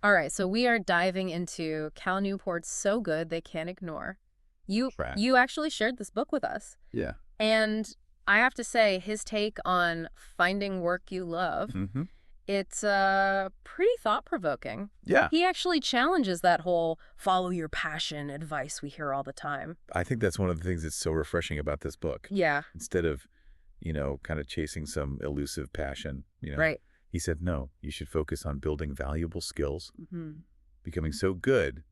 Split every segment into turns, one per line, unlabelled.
All right, so we are diving into Cal Newport's So Good They Can't Ignore. You
Track.
you actually shared this book with us.
Yeah.
And I have to say, his take on finding work you love,
Mm-hmm.
it's pretty thought-provoking.
Yeah.
He actually challenges that whole follow your passion advice we hear all the time.
I think that's one of the things that's so refreshing about this book.
Yeah,
Instead of, kind of chasing some elusive passion,
right.
he said, no, you should focus on building valuable skills,
Hmm.
becoming so good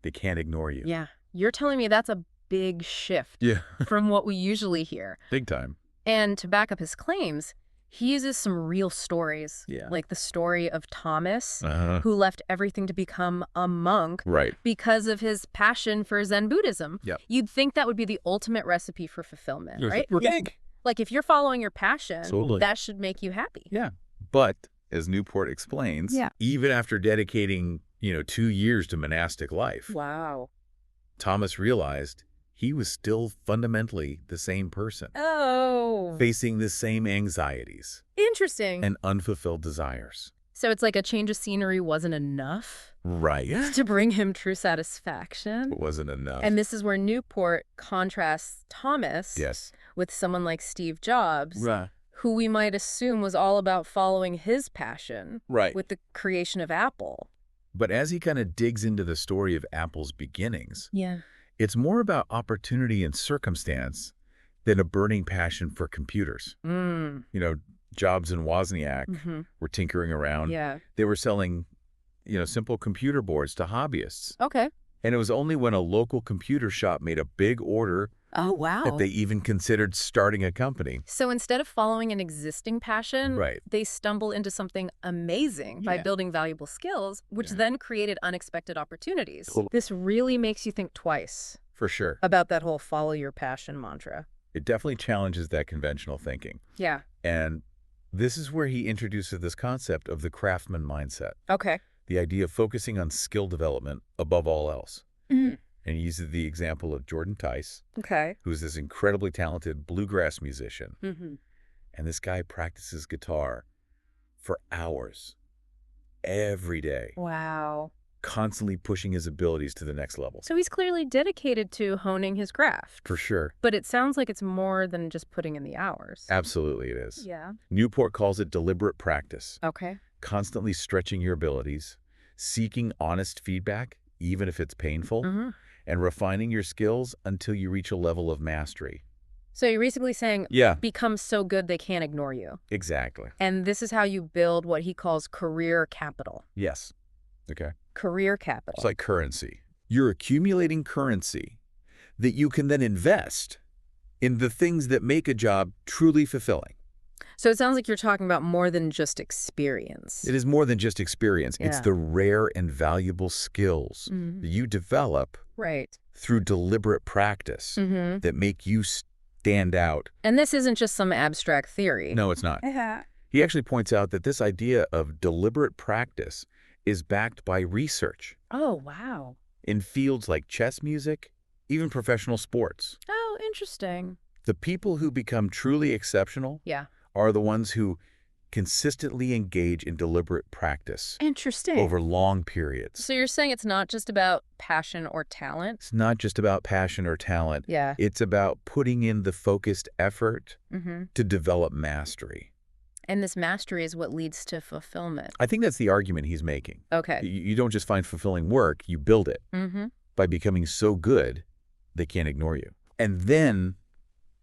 they can't ignore you.
Yeah, you're telling me that's a big shift
Yeah.
from what we usually hear.
Big time.
And to back up his claims, he uses some real stories,
Yeah.
like the story of Thomas,
Uh-huh.
who left everything to become a monk
Right.
because of his passion for Zen Buddhism.
Yep.
You'd think that would be the ultimate recipe for fulfillment, right?
Right.
Like if you're following your passion,
Totally.
that should make you happy.
Yeah. But as Newport explains,
Yeah.
even after dedicating, 2 years to monastic life,
Wow.
Thomas realized he was still fundamentally the same person,
Oh,
facing the same anxieties
interesting.
and unfulfilled desires.
So it's like a change of scenery wasn't enough
Right.
to bring him true satisfaction.
It wasn't enough.
And this is where Newport contrasts Thomas
Yes.
with someone like Steve Jobs,
Right.
who we might assume was all about following his passion
Right.
with the creation of Apple.
But as he kind of digs into the story of Apple's beginnings,
Yeah.
it's more about opportunity and circumstance than a burning passion for computers.
Mm.
Jobs and Wozniak
Mm-hmm.
were tinkering around.
Yeah.
They were selling, simple computer boards to hobbyists.
Okay.
And it was only when a local computer shop made a big order
Oh, wow.
that they even considered starting a company.
So instead of following an existing passion,
Right.
they stumble into something amazing by
Yeah.
building valuable skills, which
Yeah.
then created unexpected opportunities.
Totally.
This really makes you think twice
For sure.
about that whole follow your passion mantra.
It definitely challenges that conventional thinking.
Yeah.
And this is where he introduces this concept of the craftsman mindset,
Okay.
the idea of focusing on skill development above all else.
Mm.
And he uses the example of Jordan Tice,
Okay.
who's this incredibly talented bluegrass musician.
Mm-hmm.
And this guy practices guitar for hours, every day,
Wow.
constantly pushing his abilities to the next level.
So he's clearly dedicated to honing his craft.
For sure.
But it sounds like it's more than just putting in the hours.
Absolutely it is.
Yeah.
Newport calls it deliberate practice,
Okay.
constantly stretching your abilities, seeking honest feedback, even if it's painful,
Mm-hmm.
and refining your skills until you reach a level of mastery.
So you're basically saying
Yeah,
become so good they can't ignore you.
exactly.
And this is how you build what he calls career capital.
Yes. Okay.
Career capital.
It's like currency. You're accumulating currency that you can then invest in the things that make a job truly fulfilling.
So it sounds like you're talking about more than just experience.
It is more than just experience. It's
Yeah.
the rare and valuable skills
Mhm.
that you develop
Right.
through deliberate practice
Mm-hmm.
that make you stand out.
And this isn't just some abstract theory.
No, it's not.
Uh-huh.
He actually points out that this idea of deliberate practice is backed by research
Oh, wow.
in fields like chess music, even professional sports.
Oh, interesting.
The people who become truly exceptional
Yeah.
are the ones who consistently engage in deliberate practice
Interesting.
over long periods.
So you're saying it's not just about passion or talent?
It's not just about passion or talent.
Yeah.
It's about putting in the focused effort
Mm-hmm.
to develop mastery.
And this mastery is what leads to fulfillment.
I think that's the argument he's making.
Okay.
You don't just find fulfilling work, you build it
Mm-hmm.
by becoming so good they can't ignore you. And then,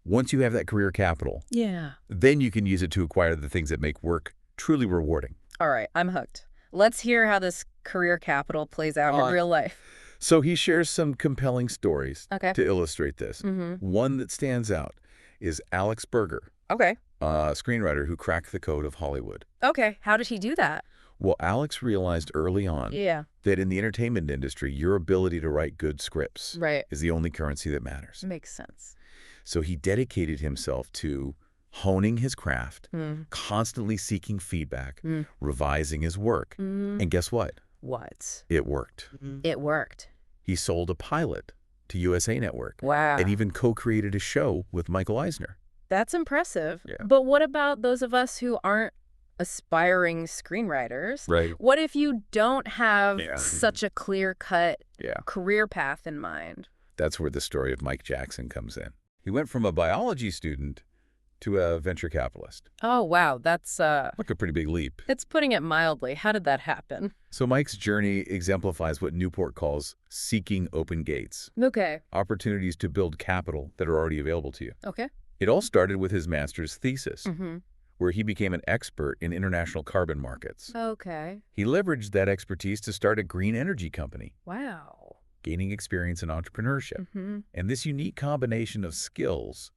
once you have that career capital,
Yeah.
then you can use it to acquire the things that make work truly rewarding.
All right, I'm hooked. Let's hear how this career capital plays out in real life.
So he shares some compelling stories
Okay.
to illustrate this.
Mm-hmm.
One that stands out is Alex Berger,
Okay.
a screenwriter who cracked the code of Hollywood.
Okay. How did he do that?
Well, Alex realized early on
Yeah.
that in the entertainment industry, your ability to write good scripts
Right.
is the only currency that matters.
Makes sense.
So he dedicated himself to honing his craft,
Mm.
constantly seeking feedback,
Mm.
revising his work.
Mm.
And guess what?
What?
It worked.
It worked.
He sold a pilot to USA Network
Wow.
and even co-created a show with Michael Eisner.
That's impressive.
Yeah.
But what about those of us who aren't aspiring screenwriters.
Right.
What if you don't have
Yeah.
such a clear-cut
Yeah.
career path in mind?
That's where the story of Mike Jackson comes in. He went from a biology student to a venture capitalist.
Oh, wow. That's
Like a pretty big leap.
it's putting it mildly. How did that happen?
So Mike's journey exemplifies what Newport calls seeking open gates,
Okay.
opportunities to build capital that are already available to you.
Okay.
It all started with his master's thesis,
Mm-hmm.
where he became an expert in international carbon markets.
Okay.
He leveraged that expertise to start a green energy company,
Wow.
gaining experience in entrepreneurship.
Mm-hmm.
And this unique combination of skills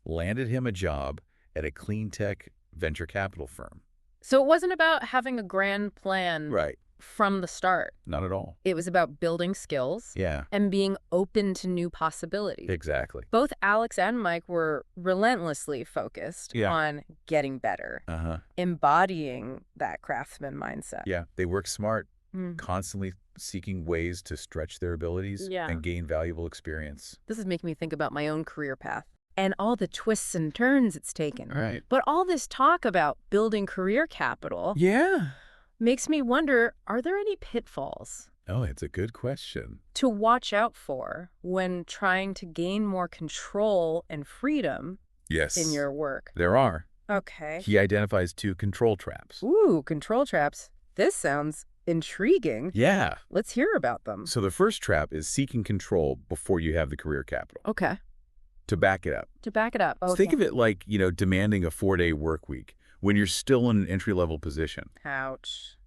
landed him a job at a clean tech venture capital firm.
So it wasn't about having a grand plan
Right.
from the start.
Not at all.
It was about building skills
Yeah,
and being open to new possibilities.
exactly.
Both Alex and Mike were relentlessly focused
Yeah.
on getting better,
Uh-huh.
embodying that craftsman mindset.
Yeah, they work smart,
Mm.
constantly seeking ways to stretch their abilities
Yeah.
and gain valuable experience.
This is making me think about my own career path and all the twists and turns it's taken.
Right.
But all this talk about building career capital
Yeah.
makes me wonder, are there any pitfalls
Oh, it's a good question.
to watch out for when trying to gain more control and freedom
Yes.
in your work?
There are.
Okay.
He identifies 2 control traps.
Ooh, control traps. This sounds intriguing.
Yeah.
Let's hear about them.
So the first trap is seeking control before you have the career capital.
Okay.
To back it up,
To back it up. Okay.
think of it like, demanding a 4-day work week when you're still in an entry-level position.
Ouch.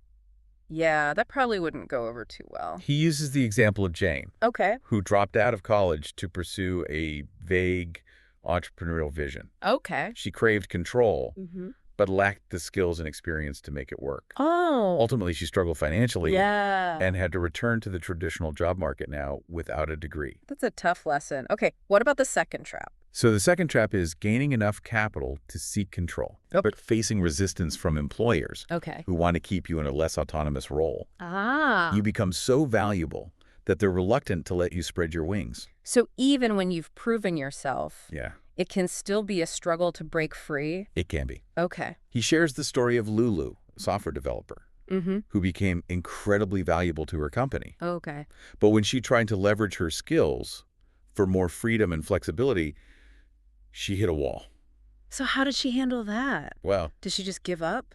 Yeah, that probably wouldn't go over too well.
He uses the example of Jane,
Okay.
who dropped out of college to pursue a vague entrepreneurial vision.
Okay.
She craved control,
Mm-hmm.
but lacked the skills and experience to make it work.
Oh.
Ultimately, she struggled financially
Yeah.
and had to return to the traditional job market now without a degree.
That's a tough lesson. Okay, what about the second trap?
So the second trap is gaining enough capital to seek control, but facing resistance from employers
Okay.
who want to keep you in a less autonomous role.
Ah.
You become so valuable that they're reluctant to let you spread your wings.
So even when you've proven yourself,
Yeah,
it can still be a struggle to break free?
it can be.
Okay.
He shares the story of Lulu, a software developer,
Mm-hmm.
who became incredibly valuable to her company.
Okay.
But when she tried to leverage her skills for more freedom and flexibility, she hit a wall.
So how did she handle that?
Well,
Did she just give up?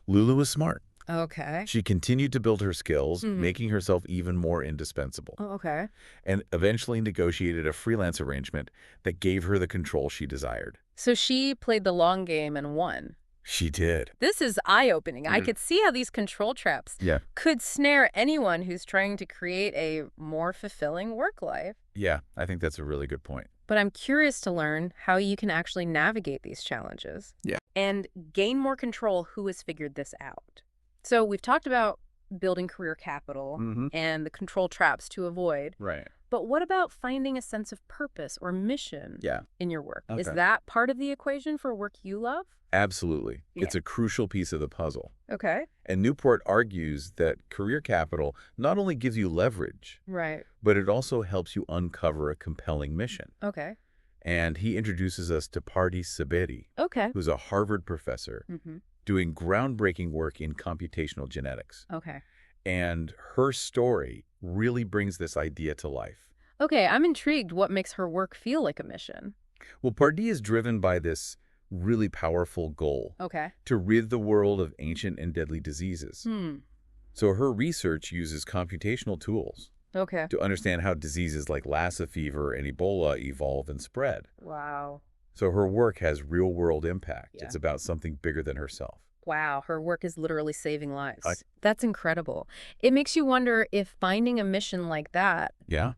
Lulu was smart.
Okay.
She continued to build her skills,
Mhm.
making herself even more indispensable,
Oh, okay.
and eventually negotiated a freelance arrangement that gave her the control she desired.
So she played the long game and won.
She did.
This is eye-opening. I
Mhm.
could see how these control traps
Yeah.
could snare anyone who's trying to create a more fulfilling work life.
Yeah, I think that's a really good point.
But I'm curious to learn how you can actually navigate these challenges.
Yeah.
And gain more control. Who has figured this out? So we've talked about building career capital
Mm-hmm.
and the control traps to avoid.
Right.
But what about finding a sense of purpose or mission
Yeah,
in your work? Is
Okay.
that part of the equation for work you love?
absolutely.
Yeah.
It's a crucial piece of the puzzle.
Okay.
And Newport argues that career capital not only gives you leverage,
Right.
but it also helps you uncover a compelling mission.
Okay.
And he introduces us to Pardee Sabeti,
Okay.
who's a Harvard professor
Mm-hmm.
doing groundbreaking work in computational genetics.
Okay.
And her story really brings this idea to life.
Okay, I'm intrigued what makes her work feel like a mission.
Well, Pardee is driven by this really powerful goal
Okay.
to rid the world of ancient and deadly diseases.
Hmm.
So her research uses computational tools
Okay.
to understand how diseases like Lassa fever and Ebola evolve and spread.
Wow.
So her work has real-world impact.
Yeah.
It's about something bigger than herself.
Wow, her work is literally saving lives.
I-
That's incredible. It makes you wonder if finding a mission like that
Yeah,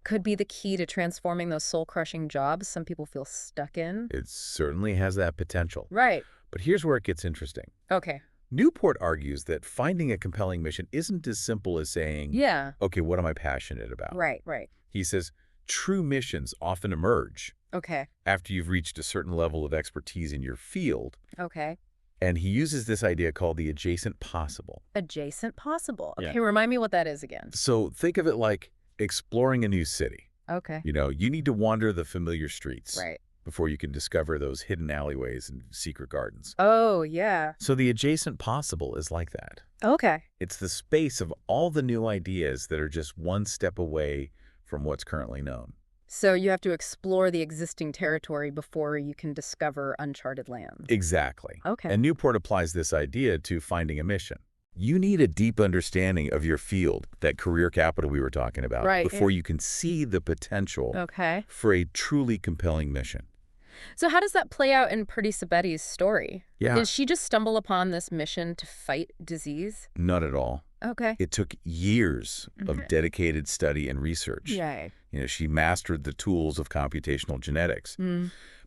could be the key to transforming those soul-crushing jobs some people feel stuck in.
it certainly has that potential.
Right.
But here's where it gets interesting.
Okay.
Newport argues that finding a compelling mission isn't as simple as saying,
Yeah.
okay, what am I passionate about?
Right, right.
He says, true missions often emerge
Okay.
after you've reached a certain level of expertise in your field.
Okay.
And he uses this idea called the adjacent possible.
Adjacent possible.
Yeah.
Okay, remind me what that is again.
So think of it like exploring a new city.
Okay.
You need to wander the familiar streets.
Right.
before you can discover those hidden alleyways and secret gardens.
Oh, yeah.
So the adjacent possible is like that.
Okay.
It's the space of all the new ideas that are just one step away from what's currently known.
So you have to explore the existing territory before you can discover uncharted lands.
Exactly.
Okay.
And Newport applies this idea to finding a mission. You need a deep understanding of your field, that career capital we were talking about,
Right,
before
yeah.
you can see the potential
Okay.
for a truly compelling mission.
So how does that play out in Pretty Sabeti's story?
Yeah,
Did she just stumble upon this mission to fight disease?
not at all.
Okay.
It took years
Okay.
of dedicated study and research.
Right.
She mastered the tools of computational genetics,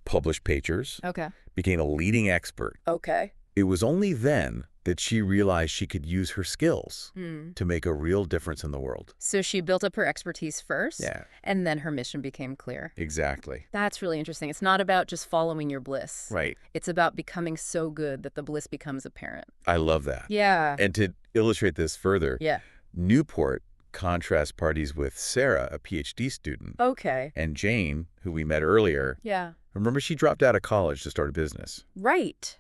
published papers,
Okay.
became a leading expert.
Okay.
It was only then that she realized she could use her skills to make a real difference in the world.
So she built up her expertise first,
Yeah,
and then her mission became clear.
exactly.
That's really interesting. It's not about just following your bliss.
Right.
It's about becoming so good that the bliss becomes apparent.
I love that.
Yeah.
And to illustrate this further,
Yeah.
Newport contrasts parties with Sarah, a PhD student,
Okay.
and Jane, who we met earlier.
Yeah.
Remember, she dropped out of college to start a business.
Right.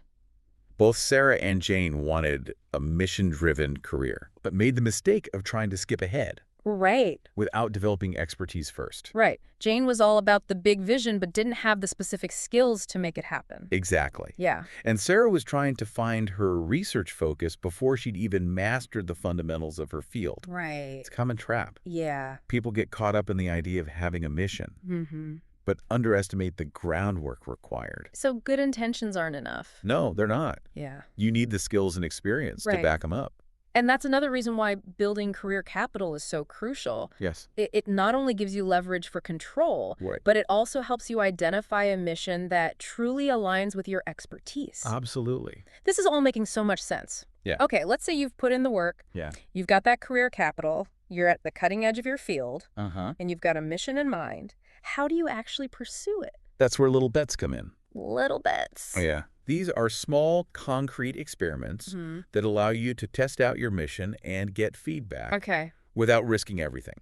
Both Sarah and Jane wanted a mission-driven career, but made the mistake of trying to skip ahead
Right.
without developing expertise first.
Right. Jane was all about the big vision, but didn't have the specific skills to make it happen.
Exactly.
Yeah.
And Sarah was trying to find her research focus before she'd even mastered the fundamentals of her field.
Right.
It's a common trap.
Yeah.
People get caught up in the idea of having a mission,
Mm-hmm.
but underestimate the groundwork required.
So good intentions aren't enough.
No, they're not.
Yeah.
You need the skills and experience to
Right.
back them up.
And that's another reason why building career capital is so crucial.
Yes.
It not only gives you leverage for control,
Right.
but it also helps you identify a mission that truly aligns with your expertise.
Absolutely.
This is all making so much sense.
Yeah.
Okay, let's say you've put in the work,
Yeah.
you've got that career capital, you're at the cutting edge of your field,
Uh-huh.
and you've got a mission in mind. How do you actually pursue it?
That's where little bets come in.
Little bits.
Oh, yeah. These are small, concrete experiments
Hmm.
that allow you to test out your mission and get feedback
Okay.
without risking everything.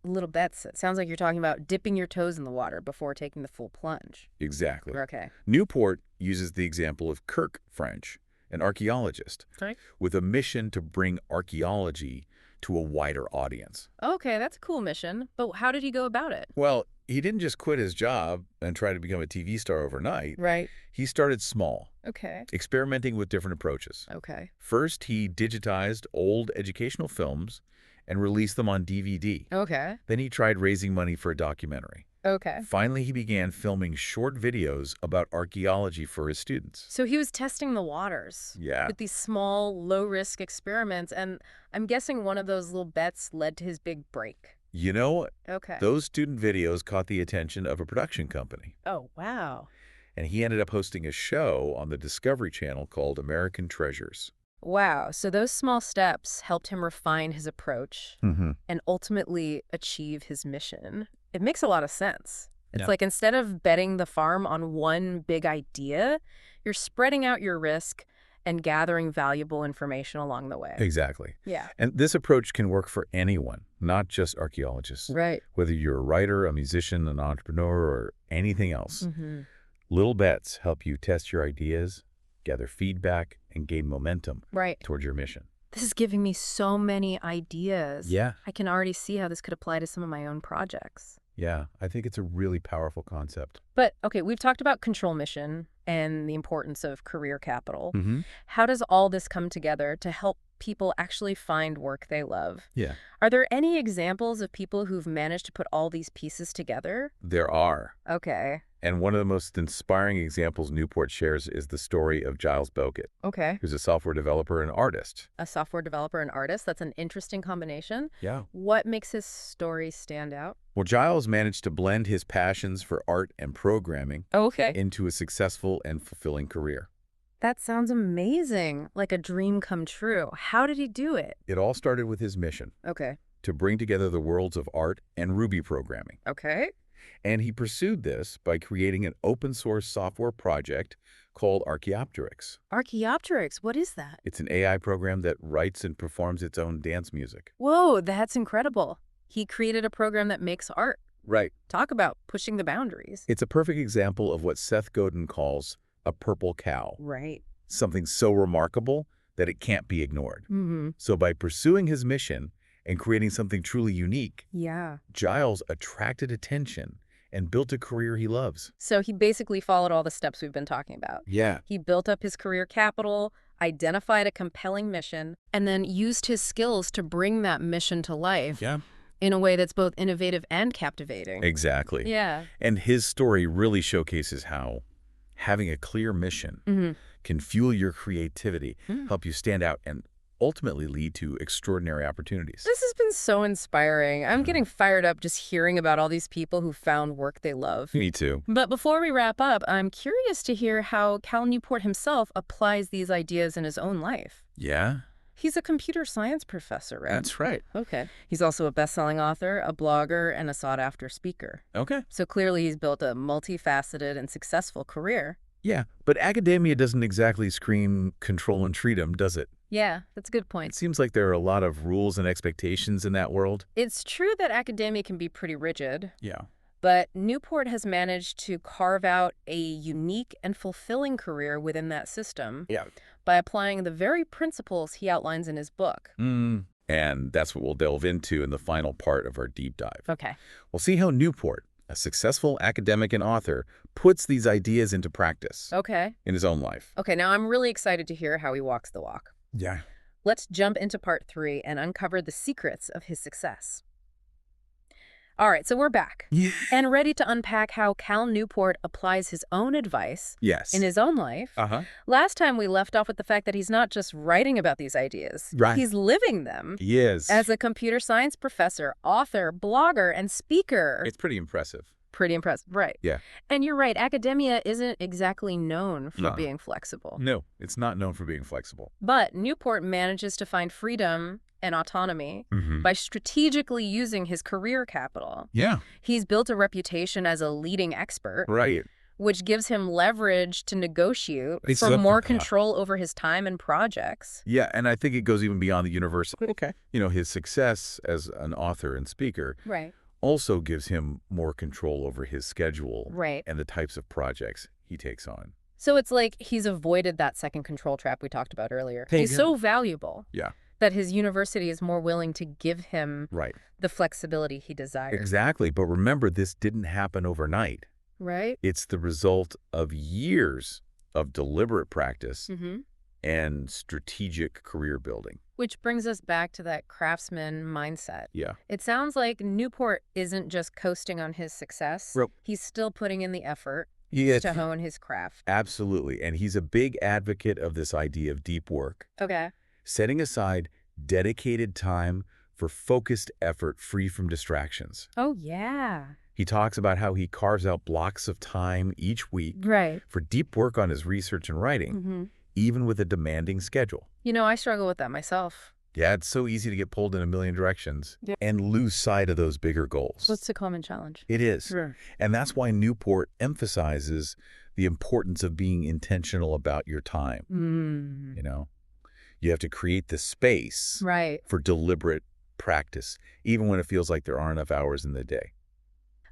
Little bets. It sounds like you're talking about dipping your toes in the water before taking the full plunge.
Exactly.
Okay.
Newport uses the example of Kirk French, an archaeologist,
Okay.
with a mission to bring archaeology to a wider audience.
Okay, that's a cool mission. But how did he go about it?
Well, he didn't just quit his job and try to become a TV star overnight.
Right.
He started small,
Okay.
experimenting with different approaches.
Okay.
First, he digitized old educational films and released them on DVD.
Okay.
Then he tried raising money for a documentary.
Okay.
Finally, he began filming short videos about archaeology for his students.
So he was testing the waters
Yeah,
with these small, low-risk experiments, and I'm guessing one of those little bets led to his big break.
you know,
Okay.
those student videos caught the attention of a production company,
Oh, wow.
and he ended up hosting a show on the Discovery Channel called American Treasures.
Wow. So those small steps helped him refine his approach
Mm-hmm.
and ultimately achieve his mission. It makes a lot of sense. It's
Yeah.
like instead of betting the farm on one big idea, you're spreading out your risk and gathering valuable information along the way.
Exactly.
Yeah.
And this approach can work for anyone, not just archaeologists.
Right.
Whether you're a writer, a musician, an entrepreneur, or anything else.
Mm-hmm.
Little bets help you test your ideas, gather feedback, and gain momentum
Right.
towards your mission.
This is giving me so many ideas.
Yeah.
I can already see how this could apply to some of my own projects.
Yeah, I think it's a really powerful concept.
But, okay, we've talked about control mission and the importance of career capital.
Mm-hmm.
How does all this come together to help people actually find work they love?
Yeah.
Are there any examples of people who've managed to put all these pieces together?
There are.
Okay.
And one of the most inspiring examples Newport shares is the story of Giles Bogut,
Okay.
who's a software developer and artist.
A software developer and artist. That's an interesting combination.
Yeah.
What makes his story stand out?
Well, Giles managed to blend his passions for art and programming
Okay.
into a successful and fulfilling career.
That sounds amazing. Like a dream come true. How did he do it?
It all started with his mission
Okay.
to bring together the worlds of art and Ruby programming.
Okay.
And he pursued this by creating an open-source software project called Archaeopteryx.
Archaeopteryx. What is that?
It's an AI program that writes and performs its own dance music.
Whoa, that's incredible. He created a program that makes art.
Right.
Talk about pushing the boundaries.
It's a perfect example of what Seth Godin calls a purple cow.
Right.
Something so remarkable that it can't be ignored.
Mm-hmm.
So by pursuing his mission and creating something truly unique,
Yeah.
Giles attracted attention and built a career he loves.
So he basically followed all the steps we've been talking about.
Yeah.
He built up his career capital, identified a compelling mission, and then used his skills to bring that mission to life
Yeah.
in a way that's both innovative and captivating.
Exactly.
Yeah.
And his story really showcases how having a clear mission
Mm-hmm.
can fuel your creativity, help you stand out, and ultimately lead to extraordinary opportunities.
This has been so inspiring. I'm getting fired up just hearing about all these people who found work they love.
Me too.
But before we wrap up, I'm curious to hear how Cal Newport himself applies these ideas in his own life.
Yeah,
He's a computer science professor, right?
that's right.
Okay. He's also a best-selling author, a blogger, and a sought-after speaker.
Okay.
So clearly he's built a multifaceted and successful career.
Yeah, but academia doesn't exactly scream control and freedom, does it?
Yeah, that's a good
It
point.
seems like there are a lot of rules and expectations in that world.
It's true that academia can be pretty rigid,
Yeah.
but Newport has managed to carve out a unique and fulfilling career within that system
Yeah.
by applying the very principles he outlines in his book.
And that's what we'll delve into in the final part of our deep dive.
Okay.
We'll see how Newport, a successful academic and author, puts these ideas into practice
Okay.
in his own life.
Okay, now I'm really excited to hear how he walks the walk.
Yeah.
Let's jump into part 3 and uncover the secrets of his success. All right, so we're back
Yeah.
and ready to unpack how Cal Newport applies his own advice
Yes.
in his own life.
Uh-huh.
Last time we left off with the fact that he's not just writing about these ideas.
Right.
He's living them.
He is.
As a computer science professor, author, blogger, and speaker.
It's pretty impressive.
Pretty impressive, right?
Yeah.
And you're right, academia isn't exactly known for
No.
being flexible.
No, it's not known for being flexible.
But Newport manages to find freedom and autonomy by strategically using his career capital.
Yeah.
He's built a reputation as a leading expert,
Right.
which gives him leverage to negotiate for
Exactly.
more control over his time and projects.
Yeah, and I think it goes even beyond the university. Okay. You know, his success as an author and speaker
Right.
also gives him more control over his schedule
Right.
and the types of projects he takes on.
So it's like he's avoided that second control trap we talked about earlier. He's so valuable
Yeah.
that his university is more willing to give him
Right.
the flexibility he desires.
Exactly. But remember, this didn't happen overnight.
Right?
It's the result of years of deliberate practice
Mm-hmm.
and strategic career building.
Which brings us back to that craftsman mindset.
Yeah.
It sounds like Newport isn't just coasting on his success.
Nope.
He's still putting in the effort
Yeah.
to hone his craft.
Absolutely. And he's a big advocate of this idea of deep work,
Okay.
setting aside dedicated time for focused effort free from distractions.
Oh, yeah.
He talks about how he carves out blocks of time each week
Right.
for deep work on his research and writing,
Mm-hmm.
even with a demanding schedule.
You know, I struggle with that myself.
Yeah, it's so easy to get pulled in a million directions and lose sight of those bigger goals.
What's the common challenge?
It is.
Sure.
And that's why Newport emphasizes the importance of being intentional about your time. You know, you have to create the space
Right.
for deliberate practice, even when it feels like there aren't enough hours in the day.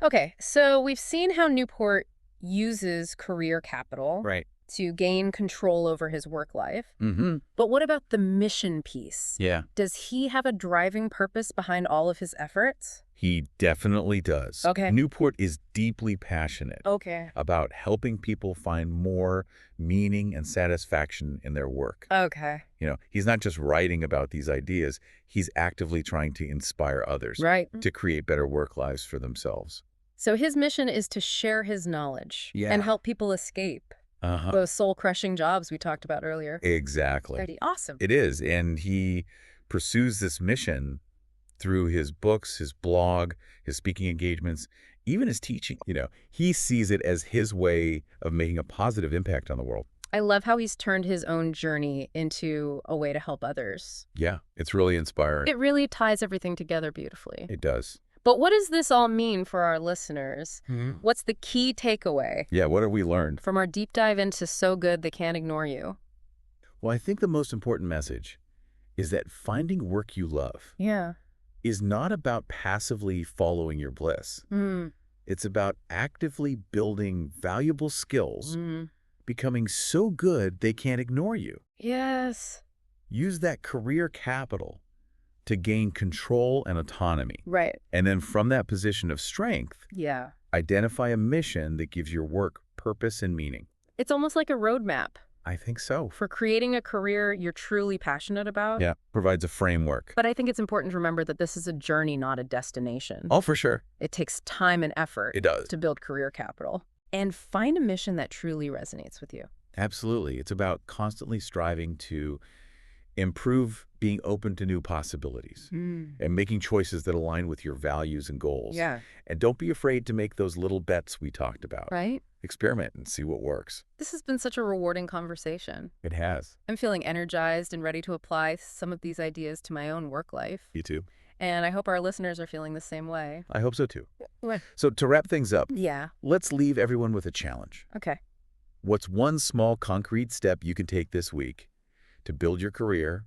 Okay, so we've seen how Newport uses career capital
Right.
to gain control over his work life.
Mm-hmm.
But what about the mission piece?
Yeah.
Does he have a driving purpose behind all of his efforts?
He definitely does.
Okay.
Newport is deeply passionate
Okay.
about helping people find more meaning and satisfaction in their work.
Okay.
You know, he's not just writing about these ideas, he's actively trying to inspire others
Right.
to create better work lives for themselves.
So his mission is to share his knowledge
Yeah.
and help people escape
Uh-huh.
those soul-crushing jobs we talked about earlier.
Exactly.
Pretty awesome.
It is. And he pursues this mission through his books, his blog, his speaking engagements, even his teaching. You know, he sees it as his way of making a positive impact on the world.
I love how he's turned his own journey into a way to help others.
Yeah, it's really inspiring.
It really ties everything together beautifully.
It does.
But what does this all mean for our listeners? What's the key takeaway
Yeah, what have we learned?
from our deep dive into So Good They Can't Ignore You?
Well, I think the most important message is that finding work you love
Yeah.
is not about passively following your bliss.
Mm.
It's about actively building valuable skills,
Mm.
becoming so good they can't ignore you.
Yes.
Use that career capital to gain control and autonomy.
Right.
And then from that position of strength,
Yeah.
identify a mission that gives your work purpose and meaning.
It's almost like a roadmap
I think so.
for creating a career you're truly passionate about.
Yeah, provides a framework.
But I think it's important to remember that this is a journey, not a destination.
Oh, for sure.
It takes time and effort
It does.
to build career capital. And find a mission that truly resonates with you.
Absolutely. It's about constantly striving to improve, being open to new possibilities, and making choices that align with your values and goals.
Yeah.
And don't be afraid to make those little bets we talked about.
Right?
Experiment and see what works.
This has been such a rewarding conversation.
It has.
I'm feeling energized and ready to apply some of these ideas to my own work life.
You too.
And I hope our listeners are feeling the same way.
I hope so too.
What?
So to wrap things up,
Yeah.
let's leave everyone with a challenge.
Okay.
What's one small concrete step you can take this week to build your career,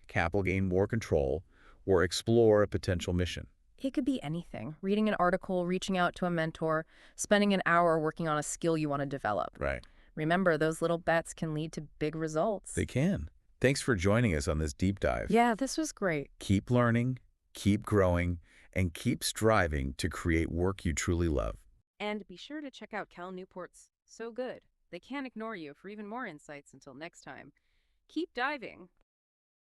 capital gain more control, or explore a potential mission?
It could be anything. Reading an article, reaching out to a mentor, spending an hour working on a skill you want to develop.
Right.
Remember, those little bets can lead to big results.
They can. Thanks for joining us on this deep dive.
Yeah, this was great.
Keep learning, keep growing, and keep striving to create work you truly love.
And be sure to check out Cal Newport's So Good. They can't ignore you for even more insights. Until next time, keep diving.